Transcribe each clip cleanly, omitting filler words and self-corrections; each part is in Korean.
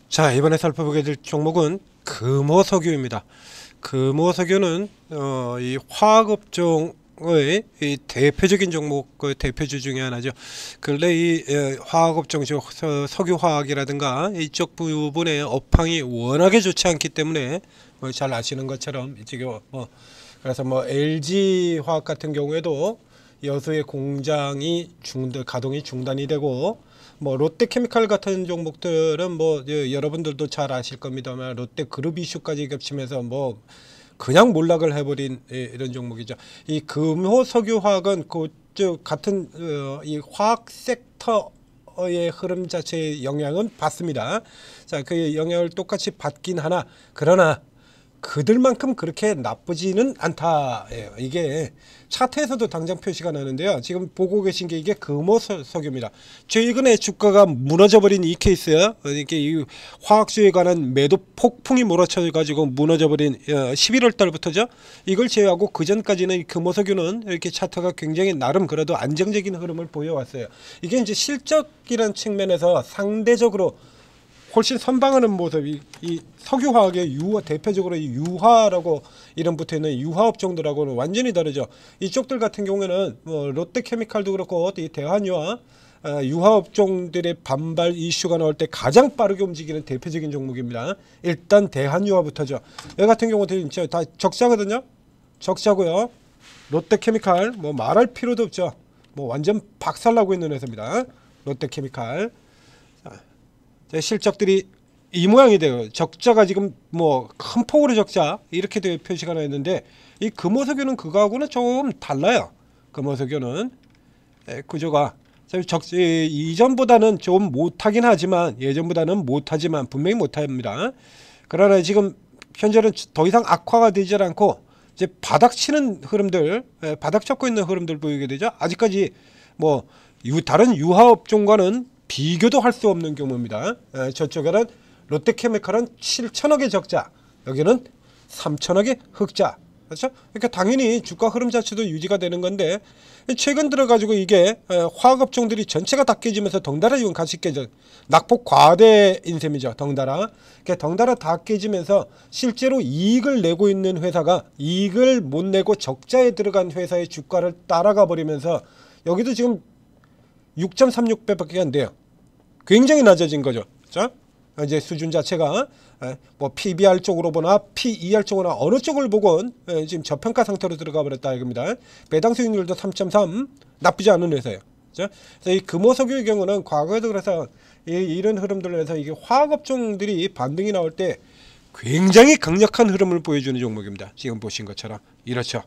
자, 이번에 살펴보게 될 종목은 금호석유입니다. 금호석유는 이 화학업종의 이 대표적인 종목, 그 대표주 중에 하나죠. 근래 이 화학업종, 석유화학이라든가 이쪽 부분의 업황이 워낙에 좋지 않기 때문에 잘 아시는 것처럼 이쪽에 그래서 LG화학 같은 경우에도 여수의 공장이 가동이 중단이 되고, 롯데케미칼 같은 종목들은 여러분들도 잘 아실 겁니다만 롯데그룹 이슈까지 겹치면서 그냥 몰락을 해버린 이런 종목이죠. 이 금호석유화학은 그쪽 같은 이 화학 섹터의 흐름 자체의 영향은 받습니다. 자, 그 영향을 똑같이 받긴 하나, 그러나 그들만큼 그렇게 나쁘지는 않다. 이게 차트에서도 당장 표시가 나는데요. 지금 보고 계신 게 이게 금호석유입니다. 최근에 주가가 무너져버린 이 케이스요. 이게 이 화학주에 관한 매도 폭풍이 몰아쳐가지고 무너져버린 11월 달부터죠. 이걸 제외하고 그 전까지는 이 금호석유는 이렇게 차트가 굉장히 나름 그래도 안정적인 흐름을 보여왔어요. 이게 이제 실적이라는 측면에서 상대적으로 훨씬 선방하는 모습이 이 석유화학의 대표적으로 이 유화라고 이름 붙어있는 유화업종들하고는 완전히 다르죠. 이쪽들 같은 경우에는 롯데케미칼도 그렇고 이 대한유화 유화업종들의 반발 이슈가 나올 때 가장 빠르게 움직이는 대표적인 종목입니다. 일단 대한유화부터죠. 여기 같은 경우도 다 적자거든요. 적자고요. 롯데케미칼 말할 필요도 없죠. 완전 박살나고 있는 회사입니다. 롯데케미칼. 실적들이 이 모양이 돼요. 적자가 지금 큰 폭으로 적자 이렇게 표시가 나 있는데, 이 금호석유는 그거하고는 좀 달라요. 금호석유는 구조가 이전보다는 좀 못하긴 하지만, 예전보다는 못하지만 분명히 못합니다. 그러나 지금 현재는 더 이상 악화가 되지 않고 이제 바닥치는 흐름들, 바닥 쳤고 있는 흐름들 보이게 되죠. 아직까지 다른 유화업종과는 비교도 할 수 없는 경우입니다. 저쪽에는 롯데케미칼은 7천억의 적자, 여기는 3천억의 흑자. 그렇죠? 그러니까 당연히 주가 흐름 자체도 유지가 되는 건데, 최근 들어가지고 이게 화학업종들이 전체가 다 깨지면서 덩달아 이건 같이 깨져, 낙폭 과대인 셈이죠. 덩달아. 그러니까 덩달아 다 깨지면서 실제로 이익을 내고 있는 회사가 이익을 못 내고 적자에 들어간 회사의 주가를 따라가 버리면서 여기도 지금 6.36배밖에 안 돼요. 굉장히 낮아진 거죠. 자, 이제 수준 자체가 PBR 쪽으로 보나 PER 쪽으로나 어느 쪽을 보건 지금 저평가 상태로 들어가 버렸다 이겁니다. 배당 수익률도 3.3, 나쁘지 않은 회사예요. 자, 그래서 이 금호석유의 경우는 과거에도 그래서 이런 흐름들로 해서 이게 화학업종들이 반등이 나올 때 굉장히 강력한 흐름을 보여주는 종목입니다. 지금 보신 것처럼 이렇죠.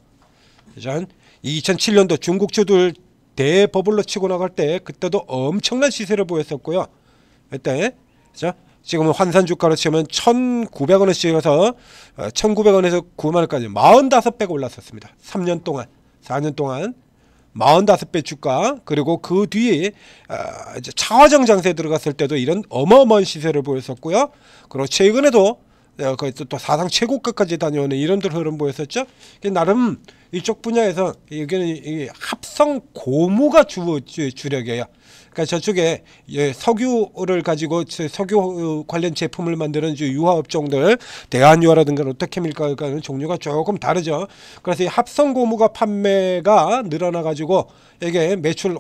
자, 2007년도 중국주들 대버블로 치고 나갈 때 그때도 엄청난 시세를 보였었고요. 그때 지금은 환산 주가로 치면 1,900원에 가서 1,900원에서 9만원까지 45배가 올랐었습니다. 3년 동안, 4년 동안 45배 주가. 그리고 그 뒤에 이제 차화정 장세에 들어갔을 때도 이런 어마어마한 시세를 보였었고요. 그리고 최근에도 거의 또 사상 최고가까지 다녀오는 이런 흐름 보였었죠. 나름 이쪽 분야에서 여기는 합성 고무가 주력이에요. 그러니까 저쪽에 석유를 가지고 석유 관련 제품을 만드는 유화업종들, 대한유화라든가 롯데케미칼과는 종류가 조금 다르죠. 그래서 이 합성 고무가 판매가 늘어나 가지고 이게 매출은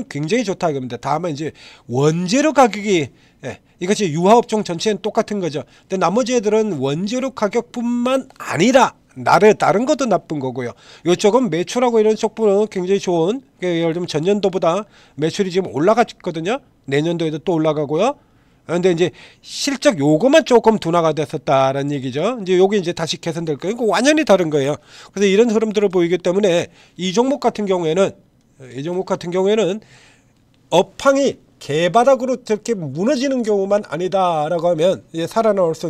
굉장히 좋다 이겁니다. 다만 이제 원재료 가격이 이것이 유화업종 전체는 똑같은 거죠. 근데 나머지 애들은 원재료 가격뿐만 아니라 다른 것도 나쁜 거고요. 이쪽은 매출하고 이런 쪽부는 굉장히 좋은, 예를 들면 전년도보다 매출이 지금 올라갔거든요. 내년도에도 또 올라가고요. 그런데 이제 실적 요거만 조금 둔화가 됐었다라는 얘기죠. 이제 요게 이제 다시 개선될 거예요. 이거 완전히 다른 거예요. 그래서 이런 흐름들을 보이기 때문에 이 종목 같은 경우에는 업황이 개바닥으로 저렇게 무너지는 경우만 아니다라고 하면 살아나올 수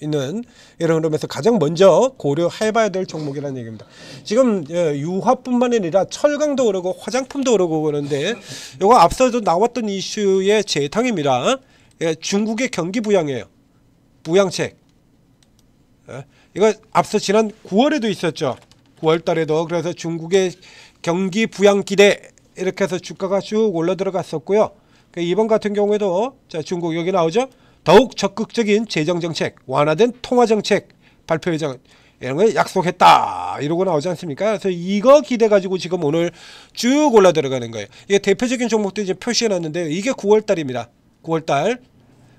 있는 이런 흐름에서 가장 먼저 고려해봐야 될 종목이라는 얘기입니다. 지금 유화뿐만 아니라 철강도 그러고 화장품도 그러고 그러는데, 이거 앞서도 나왔던 이슈의 재탕입니다. 중국의 경기 부양이에요. 부양책. 이거 앞서 지난 9월에도 있었죠. 9월 달에도. 그래서 중국의 경기 부양 기대 이렇게 해서 주가가 쭉 올라 들어갔었고요. 이번 같은 경우에도 자 중국 여기 나오죠. 더욱 적극적인 재정정책, 완화된 통화정책 발표 예정 이런 거 약속했다 이러고 나오지 않습니까? 그래서 이거 기대 가지고 지금 오늘 쭉 올라 들어가는 거예요. 이게 대표적인 종목들 이제 표시해 놨는데 이게 9월달입니다. 9월달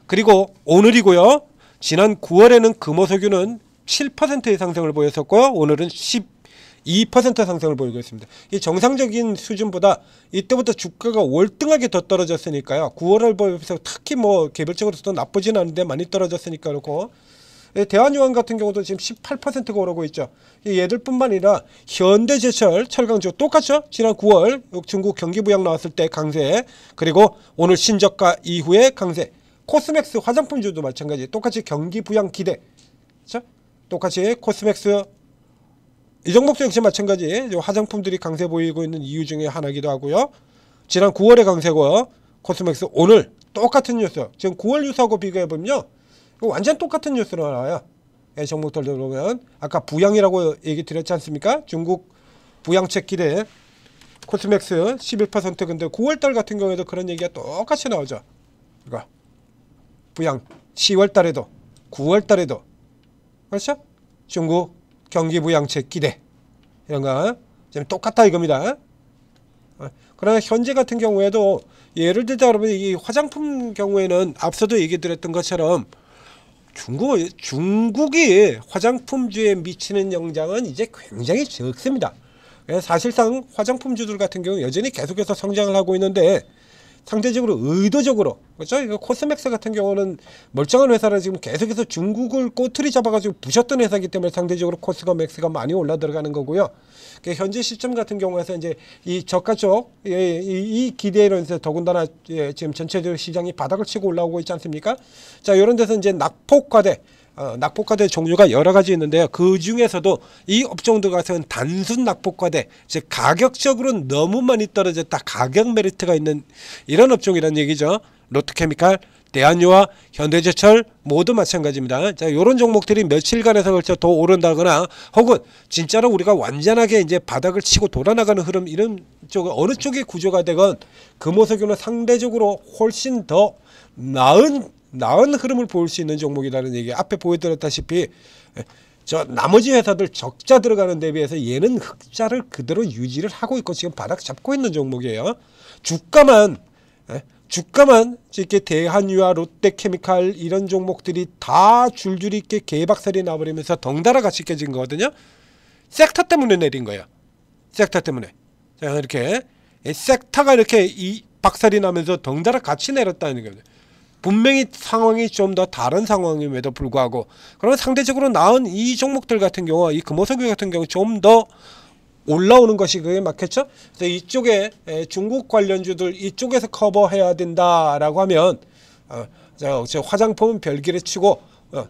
그리고 오늘이고요. 지난 9월에는 금호석유는 7%의 상승을 보였었고요. 오늘은 12% 상승을 보이고 있습니다. 이 정상적인 수준보다 이때부터 주가가 월등하게 더 떨어졌으니까요. 9월을 보면서 특히 뭐 개별적으로도 나쁘진 않은데 많이 떨어졌으니까 그렇고 대한유황 같은 경우도 지금 18%가 오르고 있죠. 얘들뿐만 아니라 현대제철, 철강주 똑같죠. 지난 9월 중국 경기부양 나왔을 때 강세 그리고 오늘 신저가 이후에 강세 코스맥스 화장품주도 마찬가지 똑같이 경기부양 기대 그렇죠? 똑같이 코스맥스 이 종목도 역시 마찬가지 화장품들이 강세 보이고 있는 이유 중에 하나이기도 하고요. 지난 9월에 강세고 코스맥스 오늘 똑같은 뉴스 지금 9월 뉴스하고 비교해보면요. 완전 똑같은 뉴스로 나와요. 종목들 보면 아까 부양이라고 얘기 드렸지 않습니까? 중국 부양책 기대 코스맥스 11% 근데 9월달 같은 경우에도 그런 얘기가 똑같이 나오죠. 이거 부양 10월달에도 9월달에도 그렇죠? 중국 경기 부양책 기대 이런 거 지금 똑같다 이겁니다. 그러나 현재 같은 경우에도 예를 들자 여러분 이 화장품 경우에는 앞서도 얘기 드렸던 것처럼 중국이 화장품주에 미치는 영향은 이제 굉장히 적습니다. 사실상 화장품주들 같은 경우 여전히 계속해서 성장을 하고 있는데 상대적으로 의도적으로 그렇죠? 이거 코스맥스 같은 경우는 멀쩡한 회사를 지금 계속해서 중국을 꼬투리 잡아가지고 부셨던 회사이기 때문에 상대적으로 코스가 맥스가 많이 올라 들어가는 거고요. 현재 시점 같은 경우에서 이제 이 저가 쪽 이 기대로 인해서 더군다나 지금 전체적으로 시장이 바닥을 치고 올라오고 있지 않습니까? 자 이런 데서 이제 낙폭과대 종류가 여러 가지 있는데요. 그 중에서도 이 업종들 같은 단순 낙폭과대, 즉 가격적으로 너무 많이 떨어졌다, 가격 메리트가 있는 이런 업종이라는 얘기죠. 롯데케미칼, 대한유화, 현대제철 모두 마찬가지입니다. 자, 이런 종목들이 며칠간에서 걸쳐 더 오른다거나 혹은 진짜로 우리가 완전하게 이제 바닥을 치고 돌아나가는 흐름 이런 쪽 어느 쪽의 구조가 되건 금호석유는 상대적으로 훨씬 더 나은 흐름을 보일 수 있는 종목이라는 얘기. 앞에 보여드렸다시피 저 나머지 회사들 적자 들어가는 데 비해서 얘는 흑자를 그대로 유지를 하고 있고 지금 바닥 잡고 있는 종목이에요. 주가만 이렇게 대한유화, 롯데케미칼 이런 종목들이 다 줄줄이 있게 개박살이 나버리면서 덩달아 같이 깨진 거거든요. 섹터 때문에 내린 거예요. 섹터 때문에. 자, 이렇게 섹터가 이렇게 이 박살이 나면서 덩달아 같이 내렸다는 거예요. 분명히 상황이 좀 더 다른 상황임에도 불구하고 그러나 상대적으로 나은 이 종목들 같은 경우 이 금호석유 같은 경우 좀 더 올라오는 것이 그게 맞겠죠? 그래서 이쪽에 중국 관련주들 이쪽에서 커버해야 된다라고 하면 저 화장품은 별개를 치고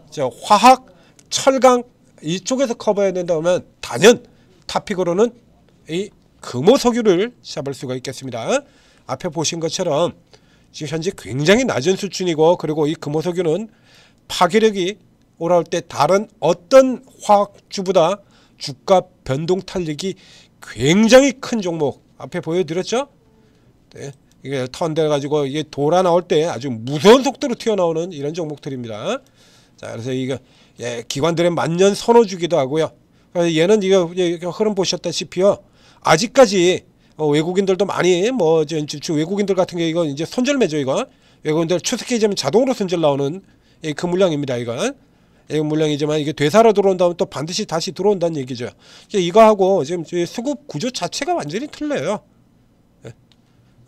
저 화학, 철강 이쪽에서 커버해야 된다면 단연 탑픽으로는 이 금호석유를 잡을 수가 있겠습니다. 앞에 보신 것처럼 지금 현재 굉장히 낮은 수준이고 그리고 이 금호석유는 파괴력이 올라올 때 다른 어떤 화학주보다 주가 변동 탄력이 굉장히 큰 종목 앞에 보여드렸죠? 네, 이게 턴돼 가지고 이게 돌아 나올 때 아주 무서운 속도로 튀어나오는 이런 종목들입니다. 자, 그래서 이거 기관들의 만년 선호주기도 하고요. 그래서 얘는 이거 흐름 보셨다시피요. 아직까지 외국인들도 많이 외국인들 같은 게 이거 이제 손절매죠 이거. 외국인들 추석기점에 자동으로 손절 나오는 그 물량입니다 이건. 이 물량이지만 이게 되살아 들어온다면 또 반드시 다시 들어온다는 얘기죠. 이거하고 지금 수급 구조 자체가 완전히 틀려요.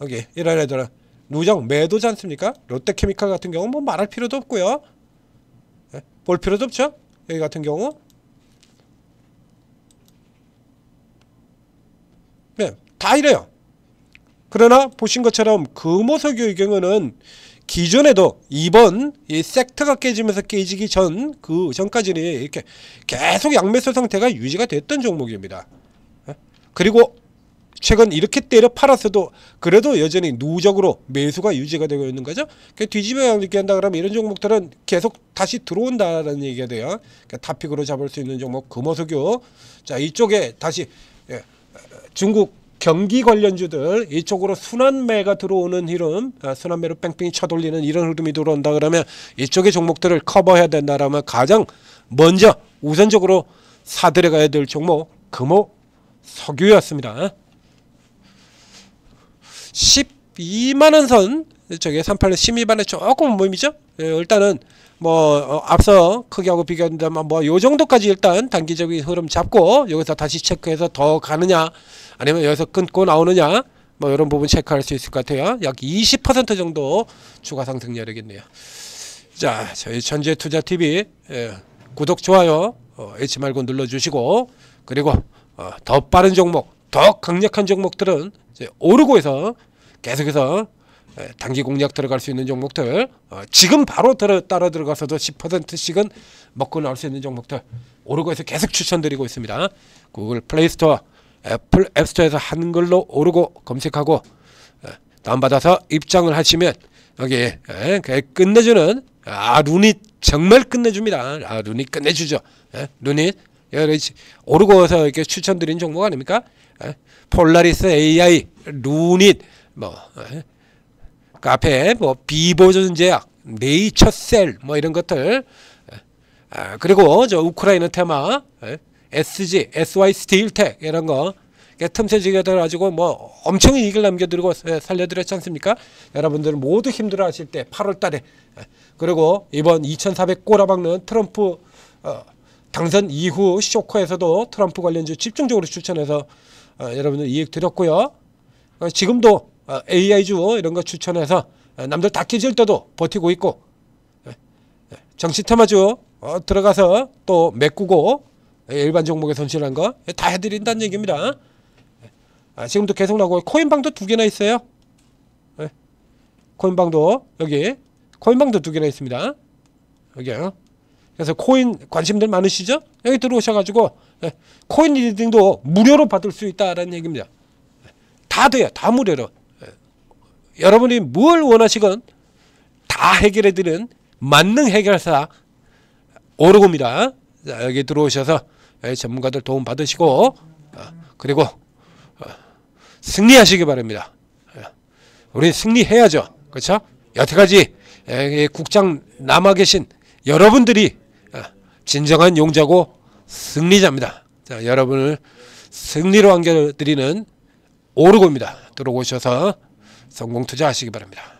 여기 이런 애들은 누적 매도지 않습니까? 롯데케미칼 같은 경우 뭐 말할 필요도 없고요. 볼 필요도 없죠. 여기 같은 경우. 네, 다 이래요. 그러나 보신 것처럼 금호석유의 경우는 기존에도 이번 이 섹터가 깨지면서 깨지기 그 전까지는 이렇게 계속 양매수 상태가 유지가 됐던 종목입니다. 그리고 최근 이렇게 때려 팔았어도 그래도 여전히 누적으로 매수가 유지가 되고 있는 거죠. 뒤집어 얘기한다 그러면 이런 종목들은 계속 다시 들어온다라는 얘기가 돼요. 탑픽으로 잡을 수 있는 종목 금호석유. 자, 이쪽에 다시 중국 경기 관련주들 이쪽으로 순환매가 들어오는 흐름, 순환매로 뺑뺑이 쳐돌리는 이런 흐름이 들어온다 그러면 이쪽의 종목들을 커버해야 된다라면 가장 먼저 우선적으로 사들여가야 될 종목 금호 석유였습니다. 12만원 선 저게 386 12만원 조금 모임이죠. 일단은 뭐 앞서 크기하고 비교한다면 뭐 요 정도까지 일단 단기적인 흐름 잡고 여기서 다시 체크해서 더 가느냐 아니면 여기서 끊고 나오느냐 뭐 이런 부분 체크할 수 있을 것 같아요. 약 20% 정도 추가 상승 여력이겠네요. 자, 저희 전재투자TV 구독 좋아요 잊지 말고 눌러주시고 그리고 더 빠른 종목 더 강력한 종목들은 이제 오르고에서 계속해서 단기 공략 들어갈 수 있는 종목들 지금 바로 따라 들어가서도 10%씩은 먹고 나올 수 있는 종목들 오르고에서 계속 추천드리고 있습니다. 구글 플레이스토어 애플 앱스토어에서 한글로 오르고 검색하고 다운받아서 입장을 하시면 여기 끝내주는 루닛 정말 끝내줍니다. 루닛 끝내주죠. 루닛 오르고에서 이렇게 추천드린 종목 아닙니까? 폴라리스 AI 루닛 뭐 카페 뭐 비보존제약 네이처셀 뭐 이런 것들 그리고 저 우크라이나 테마 SG SY 스틸텍 이런 거 틈새 지겨들 가지고 뭐 엄청 이익을 남겨드리고 살려드렸지 않습니까? 여러분들 모두 힘들어 하실 때 8월 달에 그리고 이번 2400 꼬라박는 트럼프 당선 이후 쇼커에서도 트럼프 관련주 집중적으로 추천해서 여러분들 이익 드렸고요. 지금도 AI주 이런 거 추천해서 남들 다 깨질 때도 버티고 있고 정치 테마주 들어가서 또 메꾸고 일반 종목에 손실한 거 다 해드린다는 얘기입니다. 지금도 계속 나오고 코인방도 2개나 있어요. 코인방도 여기 코인방도 2개나 있습니다. 여기요. 그래서 코인 관심들 많으시죠? 여기 들어오셔가지고 코인 리딩도 무료로 받을 수 있다라는 얘기입니다. 다 돼요. 다 무료로. 여러분이 뭘 원하시건 다 해결해드리는 만능 해결사 오르고입니다. 자, 여기 들어오셔서 전문가들 도움 받으시고 그리고 승리하시기 바랍니다. 우리 승리해야죠. 그렇죠? 여태까지 국장 남아 계신 여러분들이 진정한 용자고 승리자입니다. 자, 여러분을 승리로 안겨드리는 오르고입니다. 들어오셔서 성공 투자하시기 바랍니다.